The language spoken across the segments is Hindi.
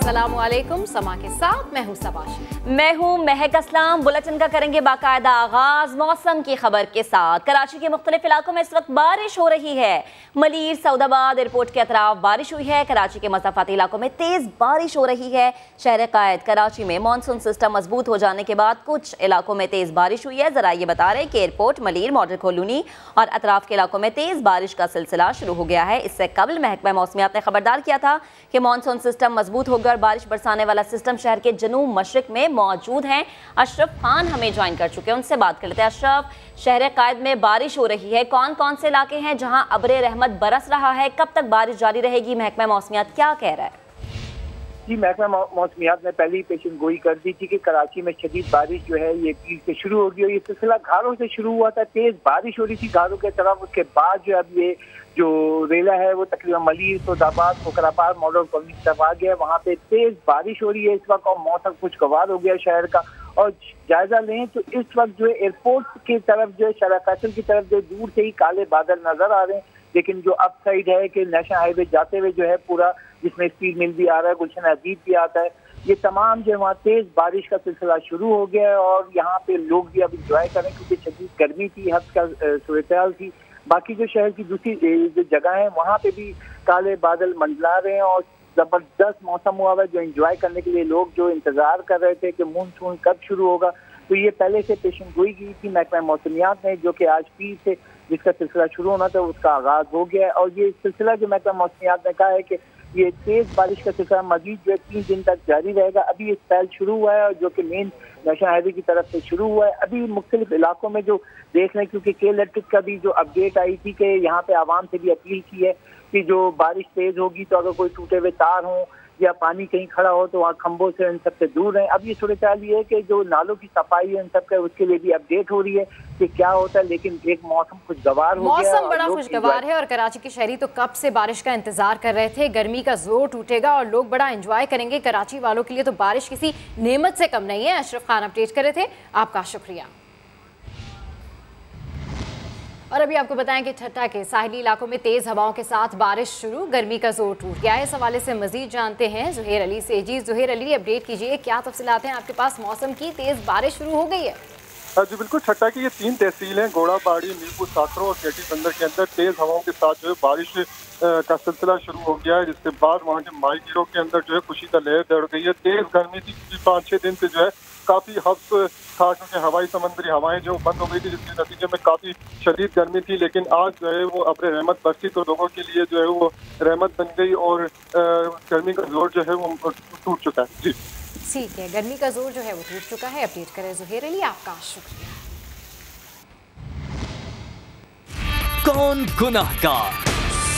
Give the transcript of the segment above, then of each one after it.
अस्सलामुअलैकुम। समा के साथ मैं हूं सबाशी। मैं हूं महक असलम। बुलेटिन का करेंगे बाकायदा आगाज मौसम की खबर के साथ। कराची के मुख्तलिफ इलाकों में इस वक्त बारिश हो रही है। मलीर सऊदाबाद एयरपोर्ट के अतराफ बारिश हुई है। कराची के मसाफाती इलाकों में तेज बारिश हो रही है। शहर कायद कराची में मानसून सिस्टम मजबूत हो जाने के बाद कुछ इलाकों में तेज बारिश हुई है। जरा ये बता रहे कि एयरपोर्ट, मलीर, मॉडल कॉलोनी और अतराफ के इलाकों में तेज बारिश का सिलसिला शुरू हो गया है। इससे कबल महकमा मौसमियात ने खबरदार किया था कि मानसून सिस्टम मजबूत होकर बारिश बरसाने वाला सिस्टम शहर के जनूब मशरिक में मौजूद हैं। अशरफ खान हमें ज्वाइन कर चुके हैं, उनसे बात कर लेते हैं। अशरफ, शहर कायद में बारिश हो रही है, कौन कौन से इलाके हैं जहां अब्रे रहमत बरस रहा है, कब तक बारिश जारी रहेगी, महकमा मौसमियात क्या कह रहा है? जी, महकमा मौसमियात ने पहले ही पेशन गोई कर दी थी कि कराची में शदीद बारिश जो है ये पीर से शुरू होगी और ये सिलसिला घारों से शुरू हुआ था। तेज बारिश हो रही थी घारों के तरफ, उसके बाद जो अब ये जो रेला है वो तकरीबन मलीर, सऊदाबाद, फुकराबाद, मॉडल कॉलोनी की तरफ आ गया। वहाँ पे तेज बारिश हो रही है इस वक्त और मौसम खुशगवार हो गया शहर का। और जायजा लें तो इस वक्त जो है एयरपोर्ट की तरफ जो है शरा फैसल की तरफ जो दूर से ही काले बादल नजर आ रहे हैं, लेकिन जो अप साइड है कि नेशनल हाईवे जाते हुए जो है पूरा, जिसमें स्पीड मिल भी आ रहा है, गुलशन अजीब भी आता है, ये तमाम जो है वहाँ तेज बारिश का सिलसिला शुरू हो गया है। और यहाँ पे लोग भी अब इंजॉय करें क्योंकि शदीद गर्मी थी, हद का सूरत थी। बाकी जो शहर की दूसरी जो जगह है वहाँ पे भी काले बादल मंडला रहे हैं और जबरदस्त मौसम हुआ है जो एंजॉय करने के लिए लोग जो इंतजार कर रहे थे कि मानसून कब शुरू होगा, तो ये पहले से पेशन गोई की थी महकमा मौसमियात ने, जो कि आज पीर से जिसका सिलसिला शुरू होना था उसका आगाज हो गया। और ये सिलसिला जो महकमा मौसमियात ने कहा है कि ये तेज बारिश का सिलसिला मजीद जो है 3 दिन तक जारी रहेगा। अभी ये स्पेल शुरू हुआ है जो कि मेन नेशनल हाईवे की तरफ से शुरू हुआ है। अभी मुख्तलिफ इलाकों में जो देख रहे हैं, क्योंकि के इलेक्ट्रिक का भी जो अपडेट आई थी कि यहाँ पे आवाम से भी अपील की है कि जो बारिश तेज होगी तो अगर कोई टूटे हुए तार हों या पानी कहीं खड़ा हो तो वहाँ खंभों से इन सबसे दूर रहें। अब ये सूरत हाल ये है कि जो नालों की सफाई है इन सब का, उसके लिए भी अपडेट हो रही है कि क्या होता है। लेकिन एक मौसम खुशगवार हो गया, मौसम बड़ा खुशगवार है और कराची के शहरी तो कब से बारिश का इंतजार कर रहे थे। गर्मी का जोर टूटेगा और लोग बड़ा एंजॉय करेंगे। कराची वालों के लिए तो बारिश किसी नेमत से कम नहीं है। अशरफ खान अपडेट कर रहे थे, आपका शुक्रिया। और अभी आपको बताएं कि ठट्टा के साहिली इलाकों में तेज हवाओं के साथ बारिश शुरू, गर्मी का जोर टूट गया है। इस हवाले से मजीद जानते हैं जुहेर अली से। जी जुहेर अली, अपडेट कीजिए, क्या तफसीलात हैं आपके पास? मौसम की तेज बारिश शुरू हो गई है? जी बिल्कुल, ठट्टा की ये 3 तहसील हैं, घोड़ा पहाड़ी, मीरपुर साकरो और केटी बंदर के अंदर तेज हवाओं के साथ जो है बारिश का सिलसिला शुरू हो गया है, जिसके बाद वहाँ के माई गिरोह के अंदर जो है खुशी का लहर दौड़ गई है। तेज गर्मी थी, 5-6 दिन से जो है काफी हफ्स था क्योंकि हवाई समंदरी हवाएं जो बंद हो गई थी, जिसके नतीजे में काफी शदीद गर्मी थी। लेकिन आज जो है वो अब्रे रहमत बरसी तो लोगों के लिए जो है वो रहमत बन गई और गर्मी का जोर जो है वो टूट चुका है। जी ठीक है, गर्मी का जोर जो है वो टूट चुका है। अपडेट करें जुहेर अली, आपका शुक्रिया। कौन गुनाहगार,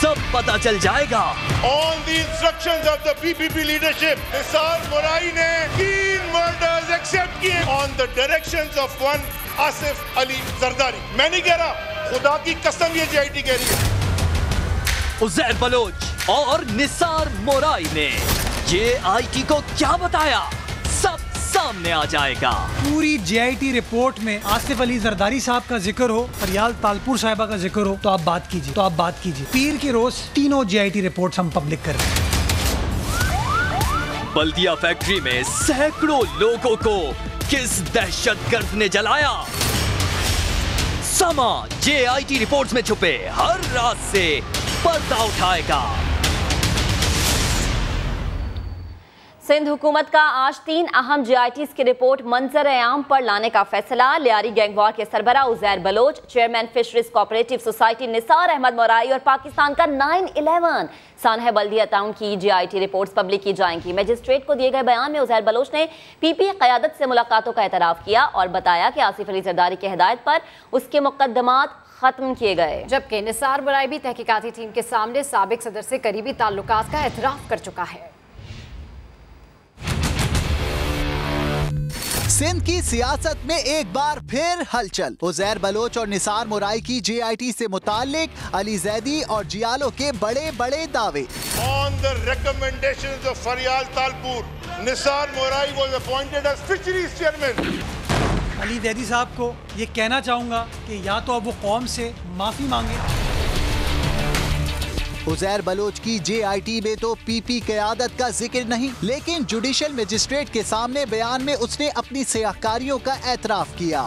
सब पता चल जाएगा। On the instructions of the PPP leadership, Nisar मुराई ने 3 मर्डर्स एक्सेप्ट किए on the directions of one Asif Ali Zardari. मैं नहीं कह रहा, खुदा की कसम ये JIT कह रही है। उज़ैर बलोच और निसार मोराई ने JIT को क्या बताया, सब सामने आ जाएगा। पूरी JIT रिपोर्ट में आसिफ अली जरदारी साहब का जिक्र हो, फरियाल तालपुर साहिबा का जिक्र हो, तो आप बात कीजिए। पीर के रोज तीनों JIT रिपोर्ट्स हम पब्लिक कर रहे हैं। बल्दिया फैक्ट्री में सैकड़ों लोगों को किस दहशतगर्द ने जलाया, समा JIT रिपोर्ट्स में छुपे हर राज से पर्दा उठाएगा। सिंध हुकूमत का आज 3 अहम JITs की रिपोर्ट मंजर आम पर लाने का फैसला। लियारी गैंगवार के सरबरा Uzair Baloch, chairman fisheries cooperative society Nisar Ahmed Morai और पाकिस्तान का 9/11 सानह बल्दिया टाउन की JIT रिपोर्ट्स पब्लिक की जाएंगी। मजिस्ट्रेट को दिए गए बयान में उज़ैर बलोच ने PP क़यादत से मुलाकातों का एतराफ़ किया और बताया कि आसिफ अली जरदारी की हिदायत पर उसके मुकदमात खत्म किए गए। जबकि निसार मोराई भी तहकीकाती टीम के सामने साबिक सदर से करीबी ताल्लुकात का एतराफ़ कर चुका है। सिंध की सियासत में एक बार फिर हलचल। उज़ैर बलोच और निसार मोराई की JIT से मुताल्लिक अली जैदी और जियालो के बड़े बड़े दावे। On the recommendations of Fariyal Talpur, Nisar mori was appointed as fisheries chairman. Ali Zaidi साहब को ये कहना चाहूँगा कि या तो अब वो कौम से माफ़ी मांगे। उजैर बलोच की JIT में तो PP क़यादत का जिक्र नहीं, लेकिन जुडिशल मजिस्ट्रेट के सामने बयान में उसने अपनी सियाहकारियों का एतराफ किया।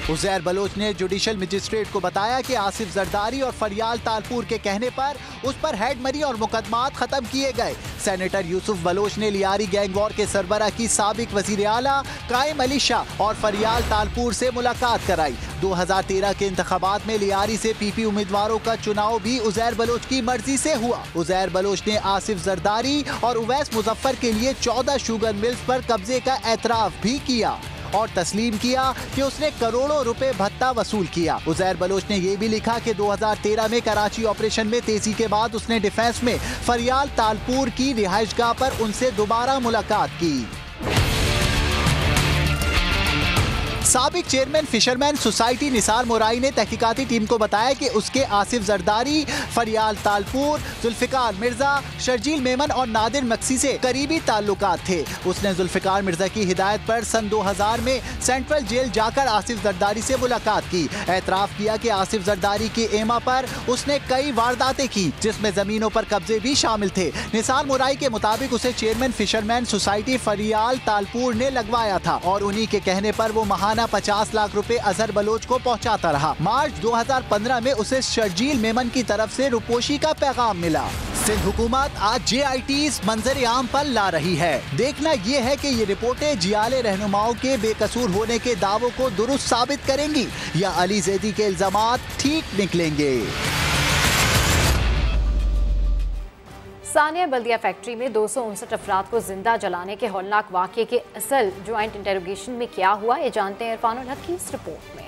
उजैर बलोच ने जुडिशल मजिस्ट्रेट को बताया कि आसिफ जरदारी और फरियाल तालपुर के कहने पर उस पर हेडमरी और मुकदमात खत्म किए गए। सेनेटर यूसुफ बलोच ने लियारी गैंग वॉर के सरबरा की साबिक वजीर आला कायम अली शाह और फरियाल तालपुर से मुलाकात कराई। 2013 के इंतखाबात में लियारी से PP उम्मीदवारों का चुनाव भी उजैर बलोच की मर्जी से हुआ। उजैर बलोच ने आसिफ जरदारी और उवैस मुजफ्फर के लिए 14 शुगर मिल्स पर कब्जे का एतराफ भी किया और तस्लीम किया कि उसने करोड़ों रुपए भत्ता वसूल किया। उजैर बलोच ने यह भी लिखा कि 2013 में कराची ऑपरेशन में तेजी के बाद उसने डिफेंस में फरियाल तालपुर की रिहाइशगाह पर उनसे दोबारा मुलाकात की। साबिक chairman fisherman society Nisar mori ने तहकीकाती टीम को बताया कि उसके आसिफ जरदारी, फरियाल तालपुर, जुल्फिकार मिर्जा, शर्जील मेमन और नादिर मक्सी से करीबी ताल्लुकात थे। उसने जुल्फिकार मिर्जा की हिदायत पर सन 2000 में सेंट्रल जेल जाकर आसिफ जरदारी से मुलाकात की। एतराफ किया कि आसिफ जरदारी की एमा पर उसने कई वारदातें की, जिसमें जमीनों पर कब्जे भी शामिल थे। निसार मोराई के मुताबिक उसे चेयरमैन फिशरमैन सोसाइटी फरियाल तालपुर ने लगवाया था और उन्हीं के कहने पर वो महाना 50 लाख रुपए अजहर बलोच को पहुंचाता रहा। मार्च 2015 में उसे शर्जील मेमन की तरफ से रुपोशी का पैगाम मिला। सिंध हुकूमत आज JITs मंजर आम पर ला रही है। देखना ये है कि ये रिपोर्टें जियाले रहनुमाओं के बेकसूर होने के दावों को दुरुस्त साबित करेंगी या अली जैदी के इल्जामात ठीक निकलेंगे। सानिया बल्दिया फैक्ट्री में 259 अफराद को जिंदा जलाने के हौलनाक वाक़े के असल ज्वाइंट इंटेरोगेशन में क्या हुआ, ये जानते हैं इरफानुल हक की इस रिपोर्ट में।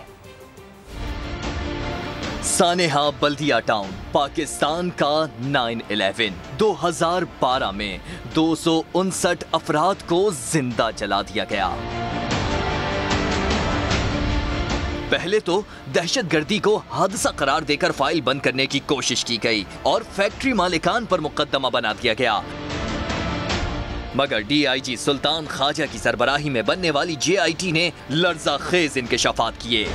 सानेहा बल्दिया टाउन पाकिस्तान का 9/11 2012 में 259 अफराद को जिंदा जला दिया गया। पहले तो दहशतगर्दी को हादसा करार देकर फाइल बंद करने की कोशिश की गई और फैक्ट्री मालिकान पर मुकदमा बना दिया गया, मगर DIG सुल्तान ख्वाजा की सरबराही में बनने वाली JIT ने लर्ज़ाखेज इंकशाफात किए।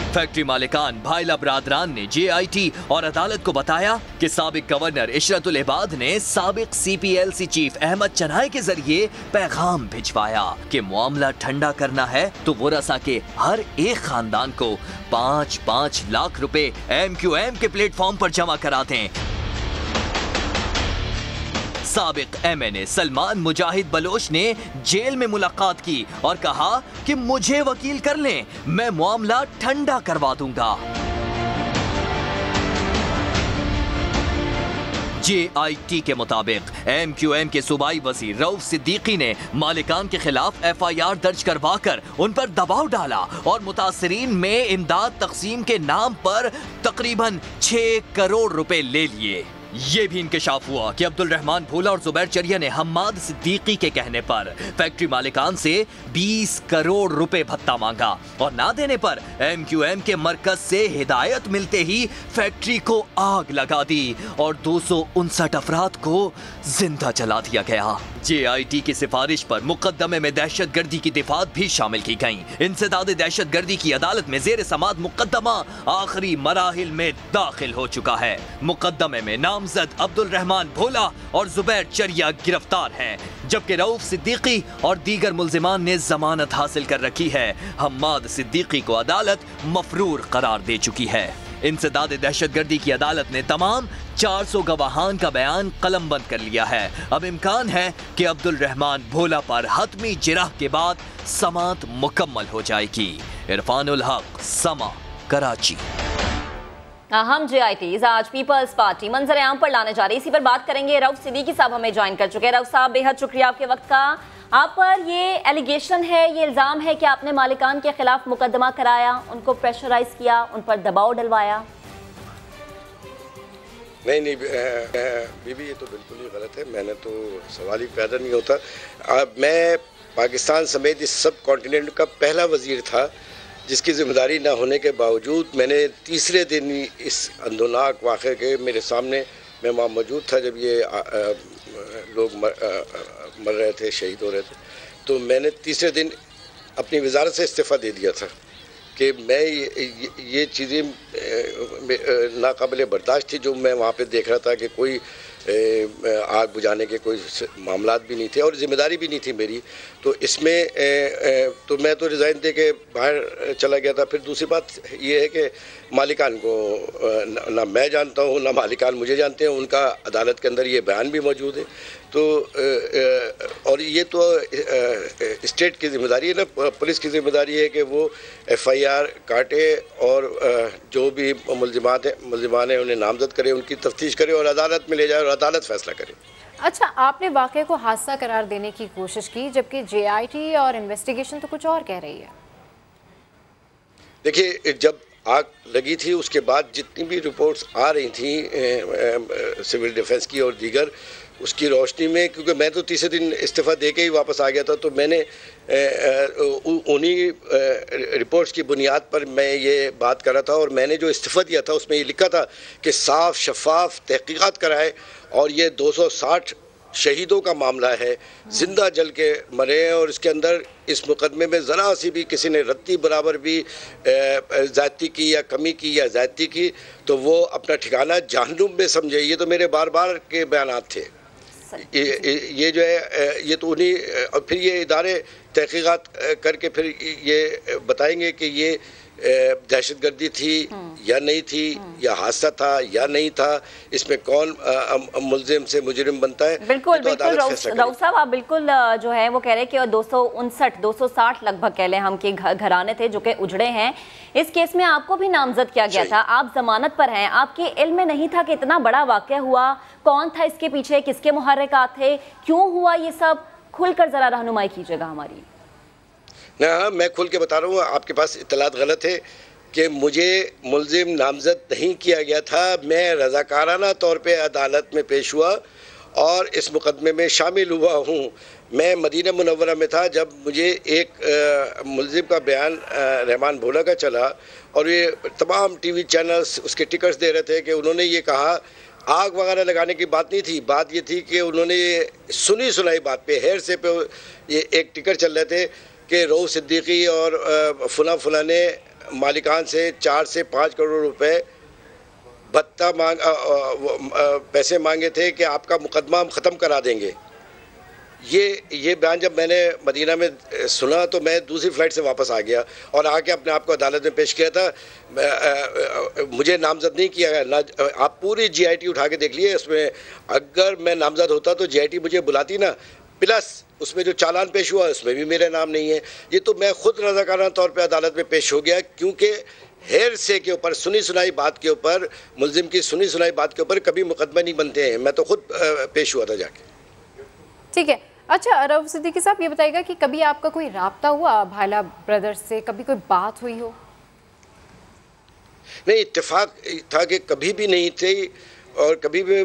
फैक्ट्री मालिकान भाईला बरादरान ने JIT और अदालत को बताया कि साबिक गवर्नर इशरतुल इबाद ने साबिक CPLC चीफ अहमद चनाई के जरिए पैगाम भिजवाया कि मामला ठंडा करना है तो वरसा के हर एक खानदान को 5-5 लाख रुपए MQM के प्लेटफॉर्म पर जमा करा दें। साबिक MNA सलमान मुजाहिद बलोच ने जेल में मुलाकात की और कहा कि मुझे वकील कर लें, मैं मामला ठंडा करवा दूंगा। JIT के मुताबिक MQM के सूबाई वजीर रऊफ सिद्दीकी ने मालिकान के खिलाफ FIR दर्ज करवाकर उन पर दबाव डाला और मुतासरीन में इमदाद तकसीम के नाम पर तकरीबन 6 करोड़ रुपए ले लिए। ये भी इंकशाफ हुआ कि अब्दुल रहमान भोला और जुबैर चरिया ने हम्माद सिद्दीकी के कहने पर फैक्ट्री मालिकान से 20 करोड़ रुपए भत्ता मांगा और ना देने पर MQM के मरकज से हिदायत मिलते ही फैक्ट्री को आग लगा दी और 259 अफराद को जिंदा जला दिया गया। JIT की सिफारिश पर मुकदमे में दहशतगर्दी की दिफात भी शामिल की गयी। इंसदाद दहशतगर्दी की अदालत में जेर समात मुकदमा आखिरी मराहिल में दाखिल हो चुका है। मुकदमे में नामजद अब्दुल रहमान भोला और जुबैर चरिया गिरफ्तार हैं, जबकि रऊफ सिद्दीकी और दीगर मुल्जिमान ने जमानत हासिल कर रखी है। हम्माद सिद्दीकी को अदालत मफरूर करार दे चुकी है। इंसदाद दहशतगर्दी की अदालत ने तमाम 400 गवाहान का बयान कलमबंद कर लिया है। अब इम्कान है कि अब्दुल रहमान भोला पर हतमी जिराह के बाद समात मुकम्मल हो जाएगी। इरफानुल हक, समा, कराची। हम JITs आज पीपल्स पार्टी मंजर आम पर लाने जा रही, इसी पर बात करेंगे। रऊफ सिद्दीकी साहब हमें ज्वाइन कर चुके हैं। रऊफ साहब, बेहद शुक्रिया आपके वक्त का। आप पर ये एलिगेशन है, ये इल्ज़ाम है कि आपने मालिकान के खिलाफ मुकदमा कराया, उनको प्रेशराइज किया, उन पर दबाव डलवाया। नहीं बीबी, ये तो बिल्कुल ही गलत है। मैंने तो सवाल ही पैदा नहीं होता। मैं पाकिस्तान समेत इस सब कॉन्टिनेंट का पहला वजीर था जिसकी जिम्मेदारी ना होने के बावजूद मैंने तीसरे दिन इस अंदोनाक वाक़े के मेरे सामने, मैं वहाँ मौजूद था जब ये लोग मर रहे थे, शहीद हो रहे थे, तो मैंने तीसरे दिन अपनी वजारत से इस्तीफ़ा दे दिया था कि मैं ये चीज़ें नाकाबिले बर्दाश्त थी जो मैं वहाँ पे देख रहा था कि कोई आग बुझाने के कोई मामलात भी नहीं थे और ज़िम्मेदारी भी नहीं थी मेरी। तो इसमें तो मैं तो रिज़ाइन दे के बाहर चला गया था। फिर दूसरी बात ये है कि मालिकान को ना मैं जानता हूँ ना मालिकान मुझे जानते हैं, उनका अदालत के अंदर ये बयान भी मौजूद है। तो और ये तो स्टेट की ज़िम्मेदारी है ना, पुलिस की ज़िम्मेदारी है कि वो FIR काटे और जो भी मुल्ज़िमान हैं उन्हें नामजद करे, उनकी तफ्तीश करे और अदालत में ले जाए और अदालत फैसला करे। अच्छा, आपने वाक़े को हादसा करार देने की कोशिश की, जबकि JIT और इन्वेस्टिगेशन तो कुछ और कह रही है। देखिए, जब आग लगी थी उसके बाद जितनी भी रिपोर्ट्स आ रही थी सिविल डिफेंस की और दीगर, उसकी रोशनी में, क्योंकि मैं तो तीसरे दिन इस्तीफ़ा दे के ही वापस आ गया था, तो मैंने उन्हीं रिपोर्ट्स की बुनियाद पर मैं ये बात कर रहा था। और मैंने जो इस्तीफ़ा दिया था उसमें ये लिखा था कि साफ शफाफ तहकीकात कराए और ये 260 शहीदों का मामला है, जिंदा जल के मरे हैं और इसके अंदर इस मुकदमे में ज़रा सी भी किसी ने रत्ती बराबर भी ज़्यादती की या कमी की या ज़्यादती की तो वो अपना ठिकाना जहन्नुम में समझे। ये तो मेरे बार बार के बयानात थे। ये जो है ये तो उन्हीं, और फिर ये इदारे तहकीकात करके फिर ये बताएंगे कि ये दहशतगर्दी थी या नहीं थी, या हादसा था या नहीं था, इसमें कौन मुल्जिम से मुजरिम बनता है। बिल्कुल बिल्कुल राउत साहब, आप बिल्कुल जो है वो कह रहे हैं कि 260 लगभग कह लें हम के घराने थे जो कि उजड़े हैं। इस केस में आपको भी नामजद किया गया था, आप जमानत पर हैं, आपके इल्म में नहीं था कि इतना बड़ा वाक़या हुआ? कौन था इसके पीछे, किसके मुहर्रिकात थे, क्यों हुआ ये सब? खुलकर ज़रा रहनुमाई कीजिएगा हमारी। ना, मैं खुल के बता रहा हूँ, आपके पास इत्तलात गलत है कि मुझे मुल्जिम नामजद नहीं किया गया था। मैं रज़ाकाराना तौर पे अदालत में पेश हुआ और इस मुकदमे में शामिल हुआ हूँ। मैं मदीना मुनव्वरा में था जब मुझे एक मुल्जिम का बयान रहमान भोला का चला और ये तमाम TV चैनल्स उसके टिकट्स दे रहे थे कि उन्होंने ये कहा, आग वगैरह लगाने की बात नहीं थी, बात ये थी कि उन्होंने ये सुनी सुनाई बात पे हेर से पे ये एक टिकट चल रहे थे कि रऊफ सिद्दीकी और फुला ने मालिकान से 4 से 5 करोड़ रुपए भत्ता पैसे मांगे थे कि आपका मुकदमा हम ख़त्म करा देंगे। ये बयान जब मैंने मदीना में सुना तो मैं दूसरी फ़्लाइट से वापस आ गया और आके अपने आप को अदालत में पेश किया था। मुझे नामजद नहीं किया गया ना, आप पूरी JIT उठा के देख लिए, उसमें अगर मैं नामजद होता तो JIT मुझे बुलाती ना, प्लस उसमें जो चालान पेश हुआ उसमें भी मेरा नाम नहीं है। ये तो मैं खुद रज़ाकाराना तौर पे अदालत में पेश हो गया, क्योंकि हेर से के ऊपर, सुनी सुनाई बात के ऊपर, मुल्जिम की सुनी सुनाई बात के ऊपर कभी मुकदमा नहीं बनते हैं। मैं तो खुद पेश हुआ था जाके। ठीक है। अच्छा, रऊफ सिद्दीकी साहब, ये बताइएगा कि कभी आपका कोई राब्ता हुआ भायला ब्रदर्स से, कभी कोई बात हुई हो? नहीं, इत्तेफाक था कि कभी भी नहीं थी और कभी भी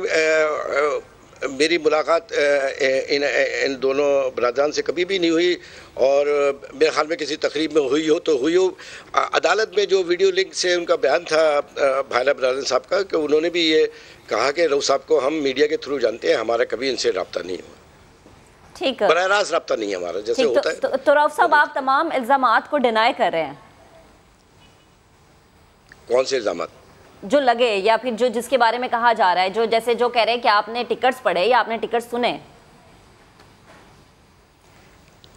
मेरी मुलाकात इन दोनों बरादरान से कभी भी नहीं हुई और मेरे ख्याल में किसी तकरीब में हुई हो तो हुई हो। अदालत में जो वीडियो लिंक से उनका बयान था भायला बरादरान साहब का, कि उन्होंने भी ये कहा कि रऊफ साहब को हम मीडिया के थ्रू जानते हैं, हमारा कभी इनसे रब्ता नहीं हुआ। ठीक है, बराह रास्त रब्ता नहीं है हमारा, जैसे होता है। तो रऊफ साहब, आप तमाम इल्ज़ामात को डिनाई कर रहे हैं। कौन से इल्ज़ामात? जो लगे या फिर जो जिसके बारे में कहा जा रहा है, जो जैसे जो कह रहे हैं कि आपने टिकट्स पढ़े या आपने टिकट सुने।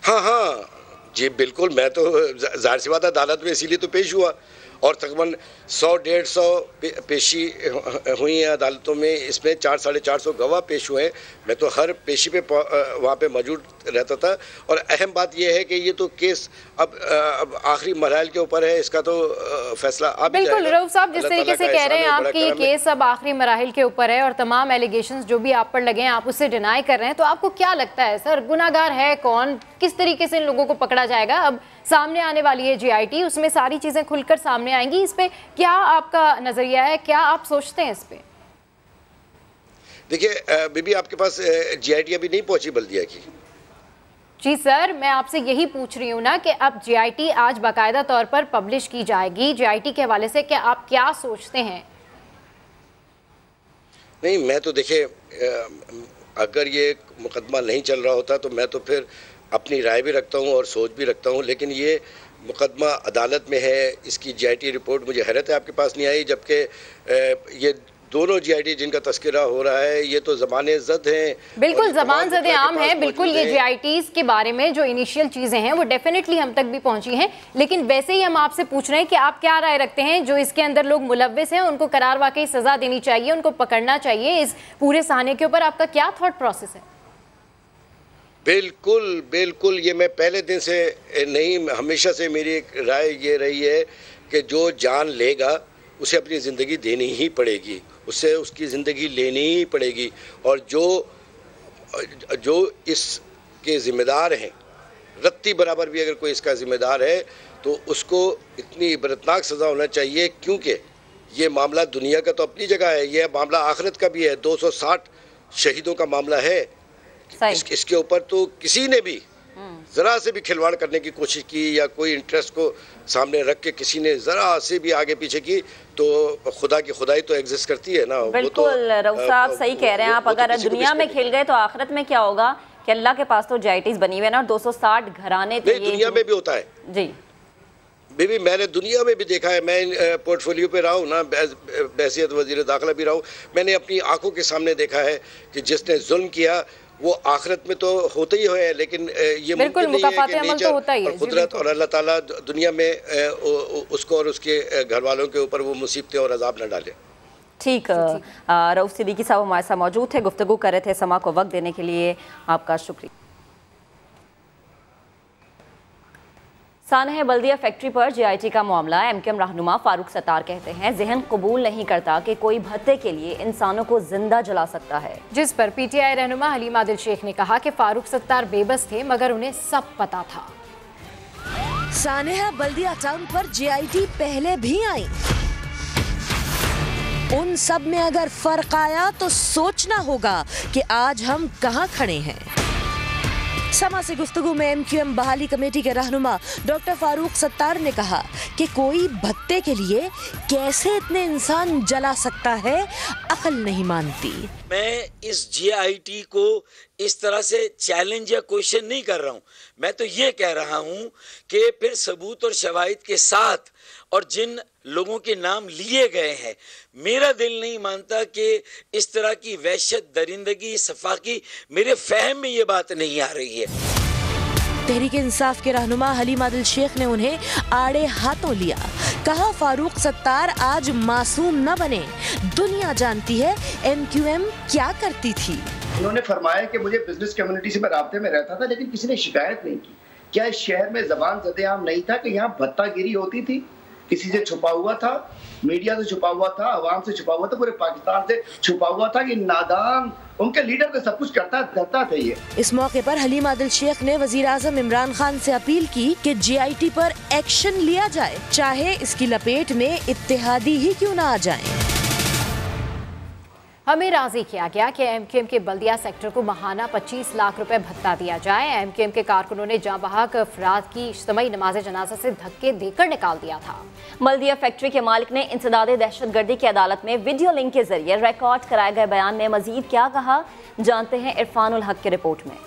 हाँ जी बिल्कुल, मैं तो जाहिर सी बात है अदालत में इसीलिए तो पेश हुआ और तकरीबन 100-150 पेशी हुई हैं अदालतों में। इसमें 400-450 गवाह पेश हुए हैं। मैं तो हर पेशी पे वहाँ पे मौजूद रहता था। और अहम बात यह है कि ये तो केस अब आखिरी मरहल के ऊपर है, इसका तो फैसला आप बिल्कुल रऊफ साहब, जिस तरीके से कह रहे हैं आप कि ये केस अब आखिरी मराहिल के ऊपर है और तमाम एलिगेशंस जो भी आप पर लगे हैं आप उससे डिनाई कर रहे हैं, तो आपको क्या लगता है सर, गुनाहगार है कौन, किस तरीके से इन लोगों को पकड़ा जाएगा? अब सामने आने वाली है JIT, उसमें सारी चीजें खुलकर सामने आएंगी। इस पे क्या आपका नजरिया है, क्या आप सोचते हैं इस पे? देखिए बीबी, आपके पास JIT अभी नहीं पहुंची बल्दिया की। जी सर, मैं आपसे यही पूछ रही हूँ ना कि अब JIT आज बाकायदा तौर पर पब्लिश की जाएगी, JIT के हवाले से क्या आप क्या सोचते हैं? नहीं, मैं तो देखिए अगर ये मुकदमा नहीं चल रहा होता तो मैं तो फिर अपनी राय भी रखता हूँ और सोच भी रखता हूँ, लेकिन ये मुकदमा अदालत में है। इसकी GIT रिपोर्ट मुझे हैरत है आपके पास नहीं आई, जबकि ये दोनों GIT जिनका तस्करा हो रहा है ये तो ज़माने ज़द हैं। बिल्कुल ज़बान ज़द आम है। बिल्कुल ये GITs के बारे में जो इनिशियल चीज़ें हैं वो डेफिनेटली हम तक भी पहुंची हैं, लेकिन वैसे ही हम आपसे पूछ रहे हैं कि आप क्या राय रखते हैं जो इसके अंदर लोग मुलव्विस हैं उनको करार वाकई सज़ा देनी चाहिए, उनको पकड़ना चाहिए। इस पूरे साहने के ऊपर आपका क्या थॉट प्रोसेस है? बिल्कुल बिल्कुल, ये मैं पहले दिन से नहीं, हमेशा से मेरी राय ये रही है कि जो जान लेगा उसे अपनी ज़िंदगी देनी ही पड़ेगी, उससे उसकी ज़िंदगी लेनी ही पड़ेगी। और जो इसके ज़िम्मेदार हैं, रत्ती बराबर भी अगर कोई इसका ज़िम्मेदार है तो उसको इतनी इबरतनाक सज़ा होना चाहिए, क्योंकि ये मामला दुनिया का तो अपनी जगह है, ये मामला आखिरत का भी है। 260 शहीदों का मामला है। इसके ऊपर तो किसी ने भी ज़रा से भी खिलवाड़ करने की कोशिश की या कोई इंटरेस्ट को सामने रख के किसी ने ज़रा से भी आगे पीछे की तो खुदा की खुदाई तो एग्जिस्ट करती है ना। बिल्कुल रऊफ साहब सही कह रहे हैं आप। अगर दुनिया में खेल गए तो आखिरत में क्या होगा कि अल्लाह के पास तो GITs बनी हुई है ना, 260 घराने तो दुनिया में भी होता है जी। बेबी मैंने दुनिया में भी देखा है, मैं पोर्टफोलियो पे रहा हूँ ना, बहसियत वज़ीर दाखिला भी रहा हूँ। मैंने अपनी आंखों के सामने देखा है कि जिसने जुल्म किया वो आखिरत में तो होता ही है, लेकिन ये मुमकिन नहीं है कि नेचर और कुदरत और अल्लाह ताला दुनिया में उसको और उसके घर वालों के ऊपर वो मुसीबतें और अजाब न डाले। ठीक, रऊफ सिद्दीकी साहब हमारे साथ मौजूद थे, गुफ्तगू कर रहे थे। समा को वक्त देने के लिए आपका शुक्रिया। सानह बल्दिया फैक्ट्री पर GIT का मामला। MQM रहनुमा फारूक सत्तार कहते हैं जहन कबूल नहीं करता कि कोई भत्ते के लिए इंसानों को जिंदा जला सकता है, जिस पर PTI रहनुमा हलीमा आदिल शेख ने कहा कि फारूक सत्तार बेबस थे मगर उन्हें सब पता था। सानह बल्दिया टाउन पर GIT पहले भी आई, उन सब में अगर फर्क आया तो सोचना होगा कि आज हम कहां खड़े हैं। समा से गुफ्तगू में MQM बहाली कमेटी के रहनुमा डॉक्टर फारूक सत्तार ने कहा कि कोई भत्ते के लिए कैसे इतने इंसान जला सकता है, अकल नहीं मानती। मैं इस GIT को इस तरह से चैलेंज या क्वेश्चन नहीं कर रहा हूँ, मैं तो ये कह रहा हूँ कि फिर सबूत और शवाहिद के साथ और जिन लोगों के नाम लिए गए हैं, मेरा दिल नहीं मानता कि इस तरह की वहशत दरिंदगी सफाकी मेरे फहम में ये बात नहीं आ रही है। तहरीक इंसाफ के रहनुमा हलीमा आदिल शेख ने उन्हें आड़े हाथों लिया, कहा फारूक सत्तार आज मासूम न बने, दुनिया जानती है MQM क्या करती थी। उन्होंने फरमाया कि मुझे बिजनेस कम्युनिटी से मैं राब्ते में रहता था लेकिन किसी ने शिकायत नहीं की। क्या इस शहर में ज़बान ज़द-ए-आम नहीं था कि यहाँ भत्तागिरी होती थी? किसी से छुपा हुआ था, मीडिया से छुपा हुआ था, अवाम से छुपा हुआ था, पूरे पाकिस्तान से छुपा हुआ था कि नादान उनके लीडर को सब कुछ करता था ये। इस मौके पर हलीमा आदिल शेख ने वजीर आज़म इमरान खान से अपील की कि GIT पर एक्शन लिया जाए, चाहे इसकी लपेट में इत्तेहादी ही क्यों ना आ जाए। हमें राजी किया गया कि MQM के बल्दिया सेक्टर को माहाना 25 लाख रुपए भत्ता दिया जाए। MQM के कारकुनों ने जाँ बहक अफराद की इज्तिमाई नमाज जनाजा से धक्के देकर निकाल दिया था। बल्दिया फैक्ट्री के मालिक ने इंसदादे दहशतगर्दी की अदालत में वीडियो लिंक के जरिए रिकॉर्ड कराए गए बयान में मजीद क्या कहा, जानते हैं इरफानुल हक की रिपोर्ट में।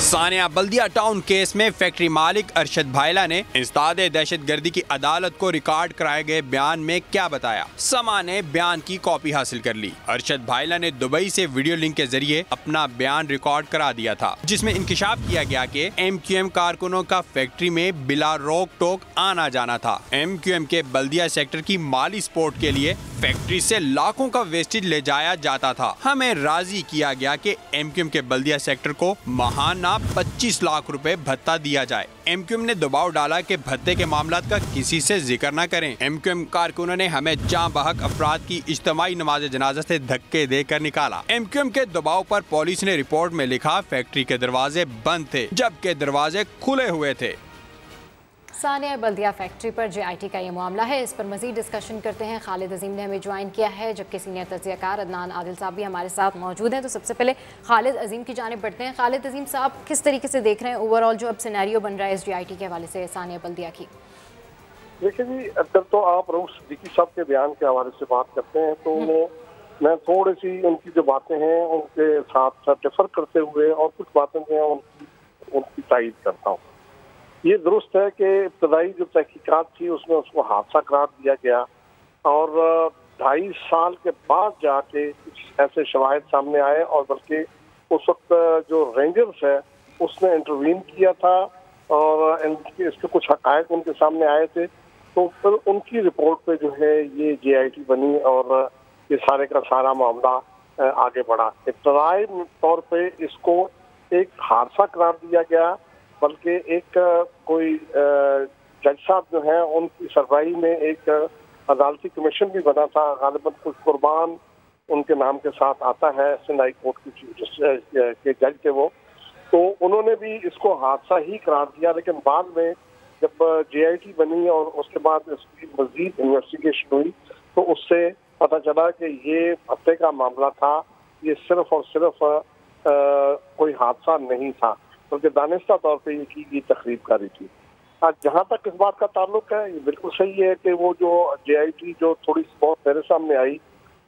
सानिया बल्दिया टाउन केस में फैक्ट्री मालिक अरशद भायला ने इंसदादे दहशतगर्दी की अदालत को रिकॉर्ड कराए गए बयान में क्या बताया। समा ने बयान की कॉपी हासिल कर ली। अरशद भायला ने दुबई से वीडियो लिंक के जरिए अपना बयान रिकॉर्ड करा दिया था, जिसमें इंकिशाफ किया गया कि MQM कारकुनों का फैक्ट्री में बिला रोक टोक आना जाना था। MQM के बल्दिया सेक्टर की माली सपोर्ट के लिए फैक्ट्री से लाखों का वेस्टेज ले जाया जाता था। हमें राजी किया गया कि MQM के बल्दिया सेक्टर को माहाना 25 लाख रुपए भत्ता दिया जाए। MQM ने दबाव डाला कि भत्ते के मामला का किसी से जिक्र न करें। MQM कारकुनों ने हमें जाँ बहक अफराद की इज्तिमाई नमाज जनाजा से धक्के देकर निकाला। MQM के दबाव पर पुलिस ने रिपोर्ट में लिखा फैक्ट्री के दरवाजे बंद थे जबकि दरवाजे खुले हुए थे। सानिया बल्दिया फैक्ट्री पर GIT का ये मामला है, इस पर मजीद डिस्कशन करते हैं। खालिद अजीम ने हमें ज्वाइन किया है, जबकि सीनियर तज्जियाकार अदनान आदिल साहब भी हमारे साथ मौजूद हैं। तो सबसे पहले खालिद अजीम की जानिब बढ़ते हैं। खालिद अजीम साहब, किस तरीके से देख रहे हैं ओवरऑल जो अब सिनेरियो बन रहा है इस GIT के हवाले से सानिया बल्दिया की? देखिए जी, अगर तो आप रऊफ सिद्दीकी साहब के बयान के हवाले से बात करते हैं तो मैं थोड़ी सी उनकी जो बातें हैं उनके साथ डिफर करते हुए और कुछ बातें जो हैं उनकी तायीद करता हूँ। ये दुरुस्त है कि इब्तदाई जो तहकीकात थी उसमें उसको हादसा करार दिया गया और 2.5 साल के बाद जाके कुछ ऐसे शवाहिद सामने आए और बल्कि उस वक्त जो रेंजर्स है उसने इंटरवीन किया था और इसके कुछ हक़ाइक़ उनके सामने आए थे, तो फिर उनकी रिपोर्ट पे जो है ये JIT बनी और ये सारे का सारा मामला आगे बढ़ा। इब्तदाई तौर पे इसको एक हादसा करार दिया गया, बल्कि एक कोई जज साहब जो है उनकी सरबराही में एक अदालती कमीशन भी बना था, गालिबन कुछ कुर्बान उनके नाम के साथ आता है, सिंध हाई कोर्ट के चीफ जस्टिस के जज थे वो, तो उन्होंने भी इसको हादसा ही करार दिया। लेकिन बाद में जब JIT बनी और उसके बाद इसकी मजीद इन्वेस्टिगेशन हुई तो उससे पता चला कि ये हत्या का मामला था, ये सिर्फ और सिर्फ कोई हादसा नहीं था, बल्कि दानिस्ता तौर पे ये की गई तखरीबकारी थी। आज जहाँ तक इस बात का ताल्लुक है, ये बिल्कुल सही है कि वो जो JIT जो थोड़ी सी बहुत मेरे सामने आई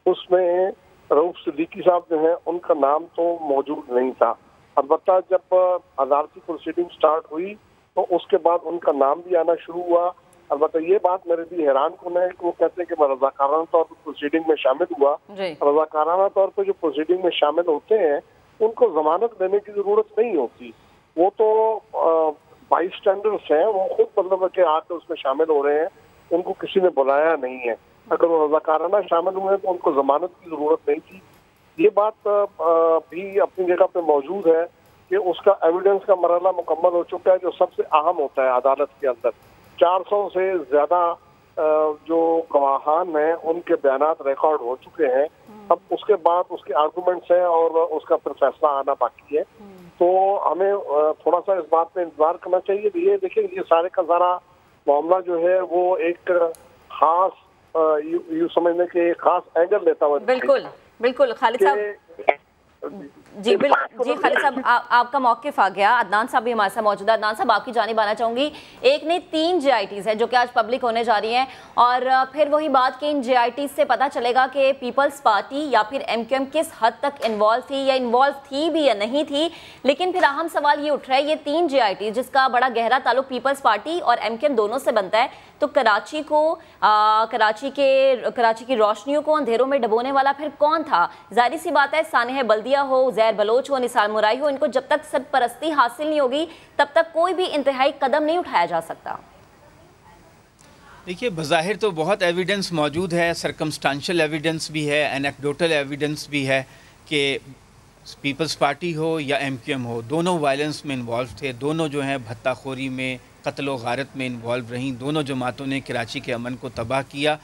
उसमें रऊफ सिद्दीकी साहब जो है उनका नाम तो मौजूद नहीं था। अलबत्ता जब अदालती प्रोसीडिंग स्टार्ट हुई तो उसके बाद उनका नाम भी आना शुरू हुआ। अलबत्ता ये बात मेरे भी हैरान कौन है कि वो कहते हैं कि मैं रज़ाकाराना तौर पर प्रोसीडिंग में शामिल हुआ। रज़ाकाराना तौर पर जो प्रोसीडिंग में शामिल होते हैं उनको जमानत देने की जरूरत नहीं होती, वो तो बाई स्टैंडर्ड्स हैं, वो खुद मतलब के आकर उसमें शामिल हो रहे हैं, उनको किसी ने बुलाया नहीं है। अगर वो रज़ाकाराना शामिल हुए हैं तो उनको जमानत की जरूरत नहीं थी। ये बात भी अपनी जगह पे मौजूद है कि उसका एविडेंस का मरहला मुकम्मल हो चुका है, जो सबसे अहम होता है अदालत के अंदर। 400 से ज्यादा जो गवाहान हैं उनके बयानात रिकॉर्ड हो चुके हैं। अब उसके बाद उसके आर्गूमेंट्स हैं और उसका फिर फैसला आना बाकी है। तो हमें थोड़ा सा इस बात पे इंतजार करना चाहिए। ये देखिए, ये सारे का सारा मामला जो है वो एक खास यू समझने के एक खास एंगल लेता हुआ। बिल्कुल बिल्कुल खालिद साहब जी खालिद साहब आपका मौक़िफ़ आ गया। अदनान साहब भी हमारे साथ मौजूद है। अदनान साहब, आपकी जानिब आना चाहूँगी। एक नहीं 3 JITs हैं जो कि आज पब्लिक होने जा रही हैं और फिर वही बात कि इन JITs से पता चलेगा कि पीपल्स पार्टी या फिर MQM किस हद तक इन्वॉल्व थी या इन्वॉल्व थी भी या नहीं थी। लेकिन फिर अहम सवाल ये उठ रहा है, ये 3 JITs जिसका बड़ा गहरा ताल्लुक पीपल्स पार्टी और MQM दोनों से बनता है, तो कराची की रोशनियों को अंधेरों में डबोने वाला फिर कौन था? जाहिर सी बात है, सानेह बल्दिया हो, ज़ैर बलोच हो, निसार मुराई हो, इनको जब तक सरपरस्ती हासिल नहीं होगी तब तक कोई भी इंतहाई कदम नहीं उठाया जा सकता। देखिए, बज़ाहिर तो बहुत एविडेंस मौजूद है, सरकमस्टांशियल एविडेंस भी है, एनेक्डोटल एविडेंस भी है कि पीपल्स पार्टी हो या MQM हो, दोनों वायलेंस में इन्वॉल्व थे, दोनों जो हैं भत्ताखोरी में, कत्ल व गारत में इन्वॉल्व रहीं, दोनों जमातों ने कराची के अमन को तबाह किया।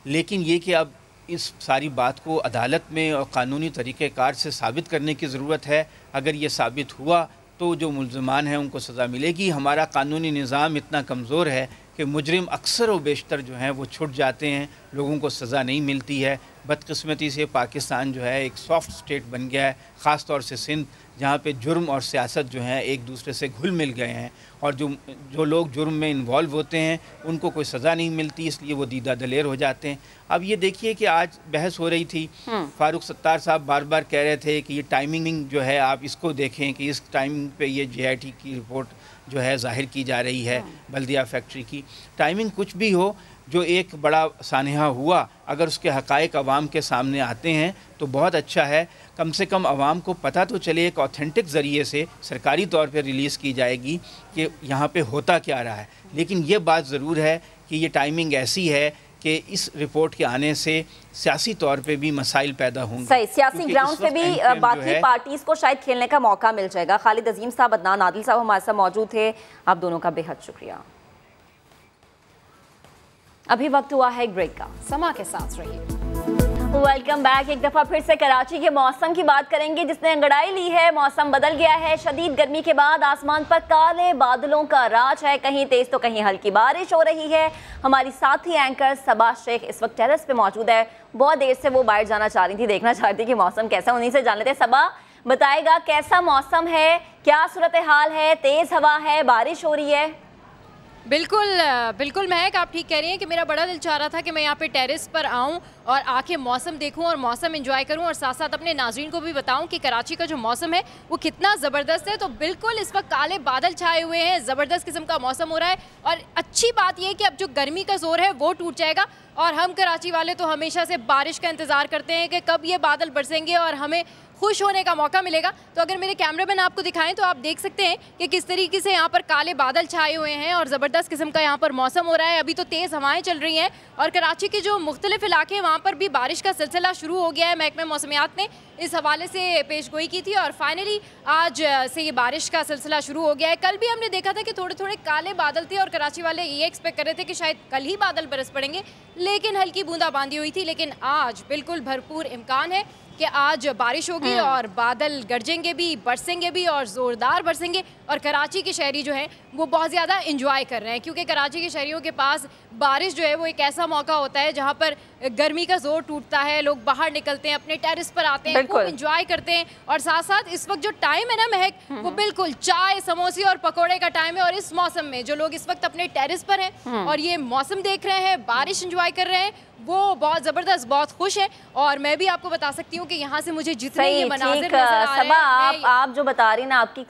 लेकिन ये कि अब इस सारी बात को अदालत में और कानूनी तरीक़ेकार से साबित करने की ज़रूरत है। अगर ये साबित हुआ तो जो मुल्ज़िमान हैं उनको सज़ा मिलेगी। हमारा कानूनी निज़ाम इतना कमज़ोर है कि मुजरिम अक्सर व बेशतर जो हैं वो छुट जाते हैं, लोगों को सज़ा नहीं मिलती है। बदकिस्मती से पाकिस्तान जो है एक सॉफ्ट स्टेट बन गया है, ख़ास तौर से सिंध, जहाँ पे जुर्म और सियासत जो है एक दूसरे से घुल मिल गए हैं और जो लोग जुर्म में इन्वॉल्व होते हैं उनको कोई सज़ा नहीं मिलती, इसलिए वो दीदा दलेर हो जाते हैं। अब ये देखिए कि आज बहस हो रही थी, फारूक सत्तार साहब बार बार कह रहे थे कि ये टाइमिंग जो है आप इसको देखें कि इस टाइमिंग पे ये JIT की रिपोर्ट जो है ज़ाहिर की जा रही है बल्दिया फैक्ट्री की। टाइमिंग कुछ भी हो, जो एक बड़ा सानहा हुआ अगर उसके हक़ाइक़ अवाम के सामने आते हैं तो बहुत अच्छा है। कम से कम अवाम को पता तो चले, एक ऑथेंटिक ज़रिए से सरकारी तौर पे रिलीज़ की जाएगी कि यहाँ पे होता क्या रहा है। लेकिन ये बात ज़रूर है कि ये टाइमिंग ऐसी है कि इस रिपोर्ट के आने से सियासी तौर पे भी मसाइल पैदा होंगे। सही, सियासी ग्राउंड पे भी बाकी पार्टीज को शायद खेलने का मौका मिल जाएगा। खालिद अजीम साहब, अदनान आदिल साहब हमारे साथ मौजूद थे, आप दोनों का बेहद शुक्रिया। अभी वक्त हुआ है एक ब्रेक का, समा के साथ रहिए। Welcome back. एक दफ़ा फिर से कराची के मौसम की बात करेंगे जिसने अंगड़ाई ली है। मौसम बदल गया है, शदीद गर्मी के बाद आसमान पर काले बादलों का राज है, कहीं तेज़ तो कहीं हल्की बारिश हो रही है। हमारी साथी एंकर सबा शेख इस वक्त टेरेस पे मौजूद है। बहुत देर से वो बाहर जाना चाह रही थी, देखना चाहती थी कि मौसम कैसा, उन्हीं से जान लेते। सबा बताएगा कैसा मौसम है, क्या सूरत हाल है, तेज़ हवा है, बारिश हो रही है? बिल्कुल महक, आप ठीक कह रही हैं कि मेरा बड़ा दिल चाह रहा था कि मैं यहाँ पे टेरेस पर आऊँ और आके मौसम देखूं और मौसम एंजॉय करूं और साथ साथ अपने नाज़रीन को भी बताऊं कि कराची का जो मौसम है वो कितना ज़बरदस्त है। तो बिल्कुल इस वक्त काले बादल छाए हुए हैं, ज़बरदस्त किस्म का मौसम हो रहा है और अच्छी बात यह है कि अब जो गर्मी का जोर है वो टूट जाएगा और हम कराची वाले तो हमेशा से बारिश का इंतज़ार करते हैं कि कब ये बादल बरसेंगे और हमें खुश होने का मौका मिलेगा। तो अगर मेरे कैमरामैन आपको दिखाएं तो आप देख सकते हैं कि किस तरीके से यहाँ पर काले बादल छाए हुए हैं और ज़बरदस्त किस्म का यहाँ पर मौसम हो रहा है। अभी तो तेज़ हवाएं चल रही हैं और कराची के जो मुख्तलिफ इलाके हैं वहाँ पर भी बारिश का सिलसिला शुरू हो गया है। महकमा मौसमियात ने इस हवाले से पेशगोई की थी और फाइनली आज से ये बारिश का सिलसिला शुरू हो गया है। कल भी हमने देखा था कि थोड़े थोड़े काले बादल थे और कराची वाले ये एक्सपेक्ट कर रहे थे कि शायद कल ही बादल बरस पड़ेंगे, लेकिन हल्की बूंदाबांदी हुई थी। लेकिन आज बिल्कुल भरपूर इम्कान है कि आज बारिश होगी और बादल गरजेंगे भी, बरसेंगे भी और ज़ोरदार बरसेंगे और कराची के शहरी जो हैं वो बहुत ज़्यादा इंजॉय कर रहे हैं क्योंकि कराची के शहरियों के पास बारिश जो है वो एक ऐसा मौका होता है जहाँ पर गर्मी का जोर टूटता है, लोग बाहर निकलते हैं, अपने टेरेस पर आते हैं, खूब इंजॉय करते हैं और साथ साथ इस वक्त जो टाइम है ना महक, वो बिल्कुल चाय, समोसे और पकौड़े का टाइम है। और इस मौसम में जो लोग इस वक्त अपने टेरेस पर हैं और ये मौसम देख रहे हैं, बारिश इंजॉय कर रहे हैं, वो बहुत ज़बरदस्त, बहुत खुश है। और मैं भी आपको बता सकती हूँ कि यहाँ से मुझे जितने ये मनाज़िर नज़र आ रहे हैं, आप जो बता रही हैं ना, आपकी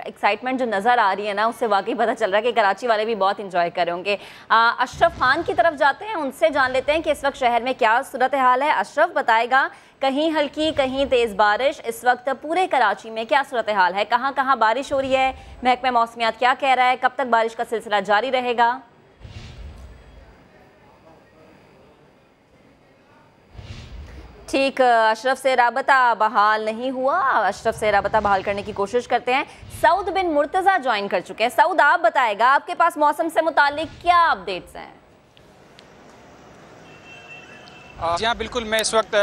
एक्साइटमेंट जो नज़र आ रही है ना, उससे वाकई पता चल रहा है कि कराची वाले भी बहुत इंजॉय कर रहे होंगे। अशरफ खान की तरफ जाते हैं, उनसे जान लेते हैं कि इस वक्त शहर में क्या सूरत हाल है। अशरफ बताएगा, कहीं हल्की कहीं तेज़ बारिश, इस वक्त पूरे कराची में क्या सूरत हाल है, कहाँ कहाँ बारिश हो रही है, महकमा मौसमियात क्या कह रहा है, कब तक बारिश का सिलसिला जारी रहेगा? ठीक, अशरफ से राबता बहाल नहीं हुआ, अशरफ से राबता बहाल करने की कोशिश करते हैं। सऊद बिन मुर्तज़ा ज्वाइन कर चुके हैं। सऊद, आप बताएगा आपके पास मौसम से मुतालिक क्या अपडेट्स हैं? जी हाँ, बिल्कुल, मैं इस वक्त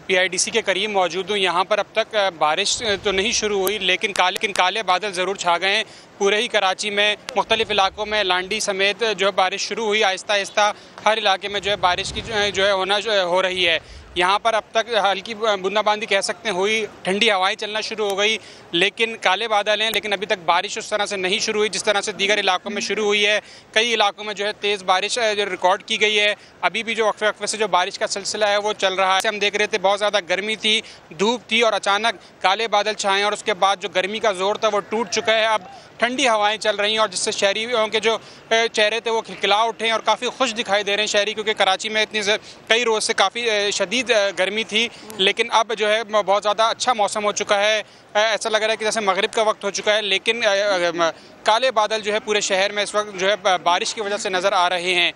PIDC के करीब मौजूद हूँ। यहाँ पर अब तक बारिश तो नहीं शुरू हुई, लेकिन काले बादल ज़रूर छा गए हैं पूरे ही कराची में। मुख्तलिफ इलाकों में लांडी समेत जो है बारिश शुरू हुई, आहिस्ता आहिस्ता हर इलाके में जो है बारिश की जो है हो रही है। यहाँ पर अब तक हल्की बूंदाबांदी कह सकते हैं हुई, ठंडी हवाएं चलना शुरू हो गई, लेकिन काले बादल हैं, लेकिन अभी तक बारिश उस तरह से नहीं शुरू हुई जिस तरह से दीगर इलाकों में शुरू हुई है। कई इलाकों में जो है तेज़ बारिश जो रिकॉर्ड की गई है। अभी भी जो वक्फे वक्फे से जो बारिश का सिलसिला है वो चल रहा है। हम देख रहे थे बहुत ज़्यादा गर्मी थी, धूप थी और अचानक काले बादल छाए और उसके बाद जो गर्मी का जोर था वो टूट चुका है। अब ठंडी हवाएं चल रही हैं और जिससे शहरियों के जो चेहरे थे वो खिलखिला उठे और काफ़ी खुश दिखाई दे रहे हैं शहरी, क्योंकि कराची में इतनी कई रोज़ से काफ़ी शदीद गर्मी थी, लेकिन अब जो है बहुत ज़्यादा अच्छा मौसम हो चुका है। ऐसा लग रहा है कि जैसे मगरिब का वक्त हो चुका है, लेकिन काले बादल जो है पूरे शहर में इस वक्त जो है बारिश की वजह से नज़र आ रहे हैं।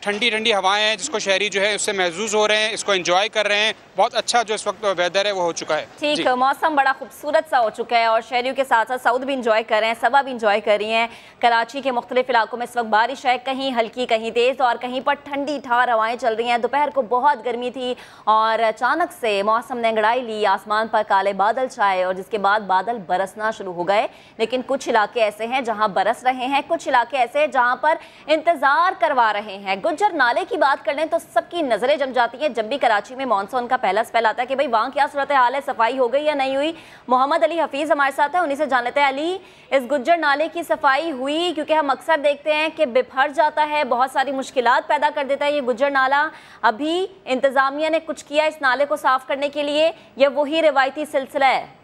ठंडी ठंडी हवाएं हैं जिसको शहरी जो है उससे महसूस हो रहे हैं, इसको एंजॉय कर रहे हैं। बहुत अच्छा जो इस वक्त वेदर है वो हो चुका है। ठीक, मौसम बड़ा खूबसूरत सा हो चुका है और शहरियों के साथ साथ सऊद भी इंजॉय कर रहे हैं, सबा भी इंजॉय कर रही हैं। कराची के मुख्तलिफ इलाकों में इस वक्त बारिश है, कहीं हल्की कहीं तेज़ और कहीं पर ठंडी ठार हवाएं चल रही हैं। दोपहर को बहुत गर्मी थी और अचानक से मौसम ने अंगड़ाई ली, आसमान पर काले बादल छाए और जिसके बाद बादल बरसना शुरू हो गए। लेकिन कुछ इलाके ऐसे हैं जहाँ बरस रहे हैं, कुछ इलाके ऐसे हैं जहाँ पर इंतज़ार करवा रहे हैं। गुज्जर नाले की बात कर लें तो सबकी नज़रें जम जाती हैं जब भी कराची में मानसून का पहला स्पेल आता है कि भाई वहाँ क्या सूरत हाल है, सफाई हो गई या नहीं हुई। मोहम्मद अली हफीज़ हमारे साथ है, उन्हीं से जान लेते हैं। अली, इस गुज्जर नाले की सफाई हुई? क्योंकि हम अक्सर देखते हैं कि बिफर जाता है, बहुत सारी मुश्किलात पैदा कर देता है ये गुज्जर नाला। अभी इंतज़ामिया ने कुछ किया इस नाले को साफ करने के लिए या वही रिवायती सिलसिला है?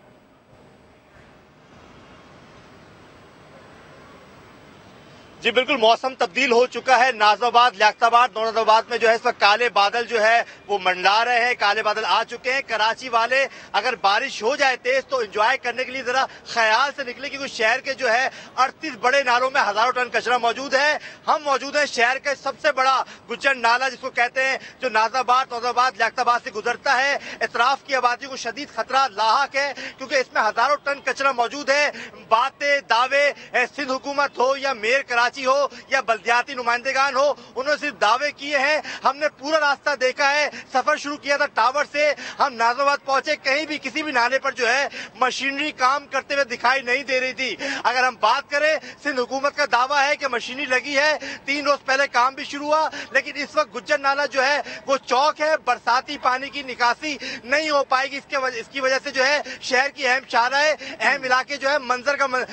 जी बिल्कुल, मौसम तब्दील हो चुका है। नाज़ाबाद, लियाकताबाद, दौलताबाद में जो है इस वक्त काले बादल जो है वो मंडरा रहे हैं, काले बादल आ चुके हैं। कराची वाले अगर बारिश हो जाए तेज तो एंजॉय करने के लिए जरा ख्याल से निकले, क्योंकि शहर के जो है 38 बड़े नालों में हजारों टन कचरा मौजूद है। हम मौजूद है शहर का सबसे बड़ा गुज्जर नाला जिसको कहते हैं, जो नाज़ाबाद, दौलताबाद, लियाकताबाद से गुजरता है। इतराफ की आबादी को शदीद खतरा लाहक है क्योंकि इसमें हजारों टन कचरा मौजूद है। बातें, दावे सिंध हुकूमत हो या मेयर कराची हो या बल्दियाती नुमाइंदेगान हो, उन्होंने सिर्फ दावे किए हैं। हमने पूरा रास्ता देखा है, सफर शुरू किया था टावर से, हम नाज़ाबाद पहुंचे, कहीं भी किसी भी नाले पर जो है मशीनरी काम करते हुए दिखाई नहीं दे रही थी। अगर हम बात करें, सिंध हुकूमत का दावा है कि मशीनरी लगी है, 3 रोज पहले काम भी शुरू हुआ, लेकिन इस वक्त गुज्जर नाला जो है वो चौक है, बरसाती पानी की निकासी नहीं हो पाएगी। इसकी वजह से जो है शहर की अहम शाहराह, अहम इलाके जो है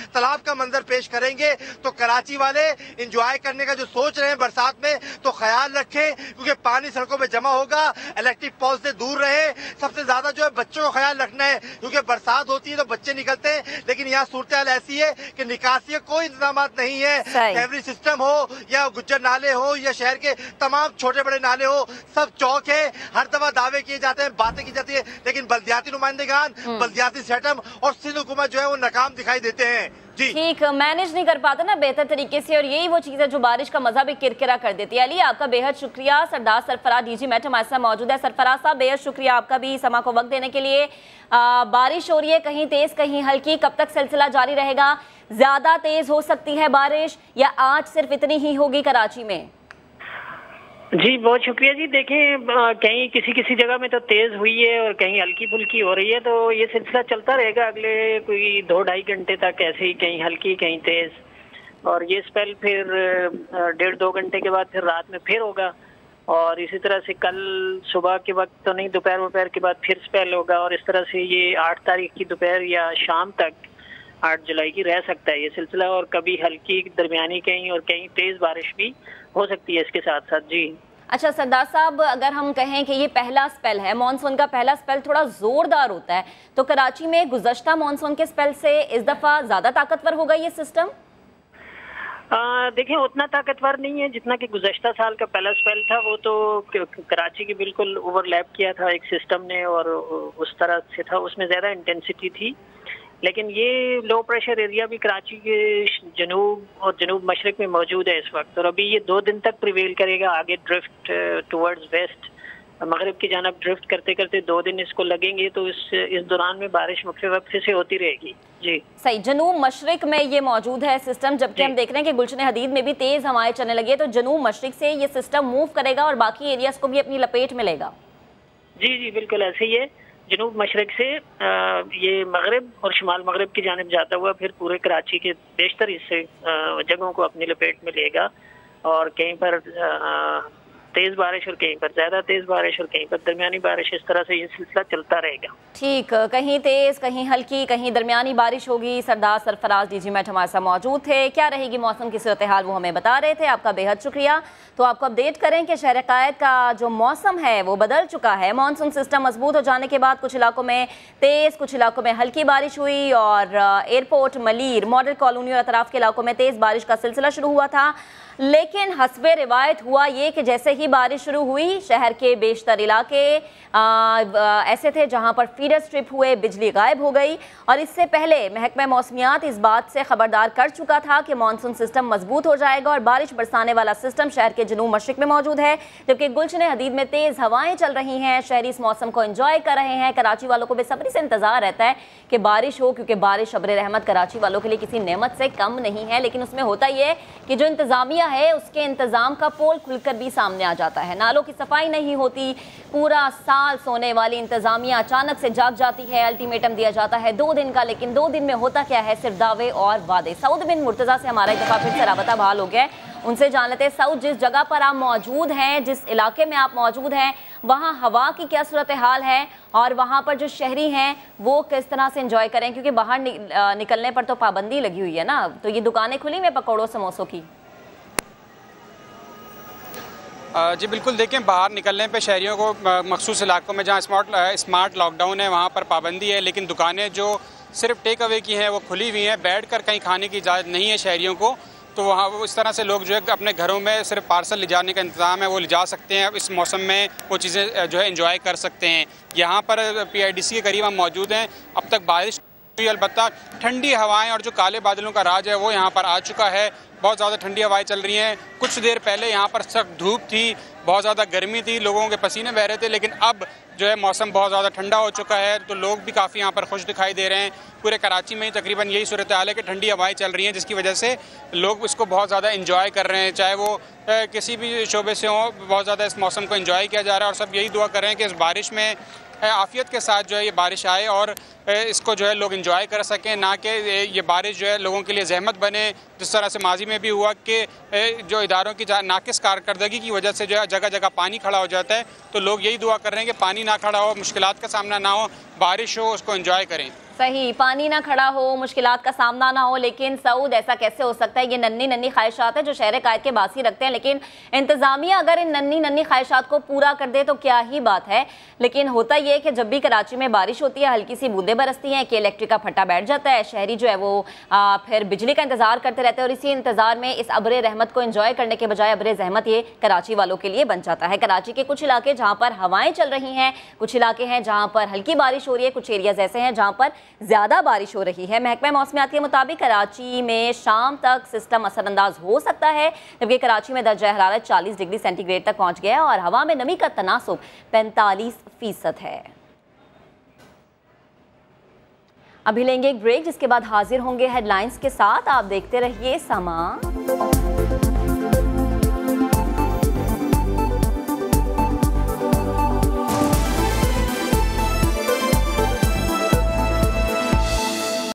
तालाब का मंजर पेश करेंगे। तो कराची वाले इंजॉय करने का जो सोच रहे हैं बरसात में, तो ख्याल रखें क्योंकि पानी सड़कों में जमा होगा। इलेक्ट्रिक पोल से दूर रहे। सबसे ज्यादा जो है बच्चों को ख्याल रखना है क्योंकि बरसात होती है तो बच्चे निकलते हैं, लेकिन यहाँ सूरत हाल ऐसी है कि निकासी के कोई इंतजाम नहीं है। सेवरी सिस्टम हो या गुज्जर नाले हो या शहर के तमाम छोटे बड़े नाले हो, सब चौक है। हर दफा दावे किए जाते हैं, बातें की जाती है, लेकिन बल्दियाती नुमाइंदगान, बल्दियाती सेटअप और सिंध हुकूमत जो है वो नाकाम दिखाई देते हैं। ठीक, मैनेज नहीं कर पाते ना बेहतर तरीके से, और यही वो चीज़ है जो बारिश का मजा भी किरकिरा कर देती है। अली, आपका बेहद शुक्रिया। सरदार सरफराज डीजी मेट हमारे साथ मौजूद है। सरफराज साहब, बेहद शुक्रिया आपका भी समा को वक्त देने के लिए। बारिश हो रही है, कहीं तेज कहीं हल्की, कब तक सिलसिला जारी रहेगा? ज्यादा तेज हो सकती है बारिश या आज सिर्फ इतनी ही होगी कराची में? जी बहुत शुक्रिया जी। देखें, कहीं किसी किसी जगह में तो तेज हुई है और कहीं हल्की फुल्की हो रही है, तो ये सिलसिला चलता रहेगा अगले कोई 2-2.5 घंटे तक, ऐसे ही कहीं हल्की कहीं तेज। और ये स्पेल फिर 1.5-2 घंटे के बाद फिर रात में फिर होगा, और इसी तरह से कल सुबह के वक्त तो नहीं, दोपहर के बाद फिर स्पेल होगा, और इस तरह से ये 8 तारीख की दोपहर या शाम तक 8 जुलाई की रह सकता है ये सिलसिला। और कभी हल्की, दरमियानी कहीं और कहीं तेज बारिश भी हो सकती है इसके साथ साथ। जी अच्छा सरदार साहब, अगर हम कहें कि ये पहला स्पेल है, मानसून का पहला स्पेल थोड़ा जोरदार होता है, तो कराची में गुज़श्ता मानसून के स्पेल से इस दफा ज्यादा ताकतवर होगा ये सिस्टम? देखिए, उतना ताकतवर नहीं है जितना कि गुज़श्ता साल का पहला स्पेल था। वो तो कराची के बिल्कुल ओवरलैप किया था एक सिस्टम ने, और उस तरह से था, उसमें ज्यादा इंटेंसिटी थी। लेकिन ये लो प्रेशर एरिया भी कराची के जनूब और जनूब मशरक में मौजूद है इस वक्त, और अभी ये 2 दिन तक प्रिवेल करेगा। आगे ड्रिफ्ट टुवर्ड्स वेस्ट, मगरिब की जानब ड्रिफ्ट करते करते 2 दिन इसको लगेंगे, तो इस दौरान में बारिश मुख्तलिफ वक्त से होती रहेगी। जी सही, जनूब मशरक में ये मौजूद है सिस्टम, जबकि हम देख रहे हैं कि गुलशन हदीद में भी तेज हवाएं चलने लगी है, तो जनूब मशरक से ये सिस्टम मूव करेगा और बाकी एरियाज को भी अपनी लपेट में लेगा। जी बिल्कुल ऐसे ही है। जनूब मशरक से ये मगरिब और शुमाल मगरिब की जानिब जाता हुआ फिर पूरे कराची के बेशतर हिस्से जगहों को अपनी लपेट में लेगा, और कहीं पर तेज बारिश और कहीं पर ज्यादा तेज बारिश और कहीं पर दरमियानी बारिश, इस तरह से ये सिलसिला चलता रहेगा। ठीक, कहीं तेज कहीं हल्की कहीं दरमियानी बारिश होगी। सरदार सरफराज डीजी मेट हमारे साथ मौजूद थे। क्या रहेगी मौसम की सूरत हाल वो हमें बता रहे थे, आपका बेहद शुक्रिया। तो आपको अपडेट करें कि शहर कायद का जो मौसम है वो बदल चुका है। मानसून सिस्टम मजबूत हो जाने के बाद कुछ इलाकों में तेज, कुछ इलाकों में हल्की बारिश हुई, और एयरपोर्ट, मलीर, मॉडल कॉलोनी और अतराफ के इलाकों में तेज बारिश का सिलसिला शुरू हुआ था। लेकिन हस्बे रिवायत हुआ ये कि जैसे ही बारिश शुरू हुई, शहर के बेशतर इलाके ऐसे थे जहां पर फीडर स्ट्रिप हुए, बिजली गायब हो गई। और इससे पहले महकमा मौसमियात इस बात से खबरदार कर चुका था कि मानसून सिस्टम मजबूत हो जाएगा और बारिश बरसाने वाला सिस्टम शहर के जनूब मशरिक में मौजूद है, जबकि गुलशन हदीद में तेज़ हवाएं चल रही हैं। शहरी इस मौसम को एंजॉय कर रहे हैं। कराची वालों को बेसब्री से इंतजार रहता है कि बारिश हो, क्योंकि बारिश अब्र रहमत कराची वालों के लिए किसी नेमत से कम नहीं है। लेकिन उसमें होता ये कि जो इंतजामिया है उसके इंतजाम का पोल खुलकर भी सामने आ जाता है। नालों की सफाई नहीं होती, पूरा साल सोने वाली इंतजामिया अचानक से जाग जाती है। अल्टीमेटम दिया जाता है 2 दिन का, लेकिन 2 दिन में होता क्या है, सिर्फ दावे और वादे। सऊद बिन मुर्तज़ा से हमारा एक दफ़ा फिर से राबता बहाल हो गया है, उनसे जान लेते हैं। सऊद, जिस जगह पर आप मौजूद हैं, जिस इलाके में आप मौजूद हैं, वहाँ हवा की क्या सूरत हाल है और वहाँ पर जो शहरी हैं वो किस तरह से एंजॉय करें, क्योंकि बाहर निकलने पर तो पाबंदी लगी हुई है ना, तो ये दुकानें खुली में पकौड़ों समोसों की? जी बिल्कुल, देखें, बाहर निकलने पे शहरियों को मखसूस इलाकों में जहाँ स्मार्ट लॉकडाउन है वहाँ पर पाबंदी है, लेकिन दुकानें जो सिर्फ टेक अवे की हैं वो खुली हुई हैं। बैठ कर कहीं खाने की इजाज़त नहीं है शहरियों को, तो वहाँ इस तरह से लोग जो है अपने घरों में सिर्फ पार्सल ले जाने का इंतज़ाम है वो ले जा सकते हैं। इस मौसम में वो चीज़ें जो है एंजॉय कर सकते हैं। यहाँ पर PIDC के करीब हम मौजूद हैं। अब तक बारिश हुई, अलबत्ता ठंडी हवाएं और जो काले बादलों का राज है वो यहाँ पर आ चुका है। बहुत ज़्यादा ठंडी हवाएं चल रही हैं। कुछ देर पहले यहाँ पर सख्त धूप थी, बहुत ज़्यादा गर्मी थी, लोगों के पसीने बह रहे थे, लेकिन अब जो है मौसम बहुत ज़्यादा ठंडा हो चुका है, तो लोग भी काफ़ी यहाँ पर खुश दिखाई दे रहे हैं। पूरे कराची में ही तकरीबन यही सूरत हाल है कि ठंडी हवाएं चल रही हैं, जिसकी वजह से लोग इसको बहुत ज़्यादा इंजॉय कर रहे हैं। चाहे वो किसी भी शोबे से हो, बहुत ज़्यादा इस मौसम को इंजॉय किया जा रहा है, और सब यही दुआ कर रहे हैं कि इस बारिश में आफियत के साथ जो है ये बारिश आए और इसको जो है लोग एंजॉय कर सकें, ना कि ये बारिश जो है लोगों के लिए जहमत बने, जिस तरह से माजी में भी हुआ कि जो इदारों की नाकिस कारकर्दगी की वजह से जो है जगह जगह पानी खड़ा हो जाता है। तो लोग यही दुआ कर रहे हैं कि पानी ना खड़ा हो, मुश्किलात का सामना ना हो, बारिश हो, उसको एंजॉय करें। सही, पानी ना खड़ा हो, मुश्किलात का सामना ना हो, लेकिन सऊद ऐसा कैसे हो सकता है? ये नन्ही नन्ही ख्वाहिशात है जो शहर कायद के बासी रखते हैं, लेकिन इंतजामिया अगर इन नन्ही नन्ही ख्वाहिशात को पूरा कर दे तो क्या ही बात है। लेकिन होता ये है कि जब भी कराची में बारिश होती है, हल्की सी बूंदें बरसती हैं कि इलेक्ट्रिक का फट्टा बैठ जाता है, शहरी जो है वो फिर बिजली का इंतजार करते रहते हैं और इसी इंतजार में इस अब्र रहमत को एंजॉय करने के बजाय अब्र जहमत ये कराची वालों के लिए बन जाता है। कराची के कुछ इलाके जहाँ पर हवाएं चल रही हैं, कुछ इलाके हैं जहाँ पर हल्की बारिश हो रही है, कुछ एरियाज ऐसे हैं जहाँ पर ज़्यादा बारिश हो रही है। महकमा मौसमियात के मुताबिक कराची में शाम तक सिस्टम असरअंदाज हो सकता है, जबकि कराची में दर्जा हरारत 40 डिग्री सेंटीग्रेड तक पहुँच गया और हवा में नमी का तनासुब 45% है। अभी लेंगे एक ब्रेक, जिसके बाद हाजिर होंगे हेडलाइंस के साथ। आप देखते रहिए समा।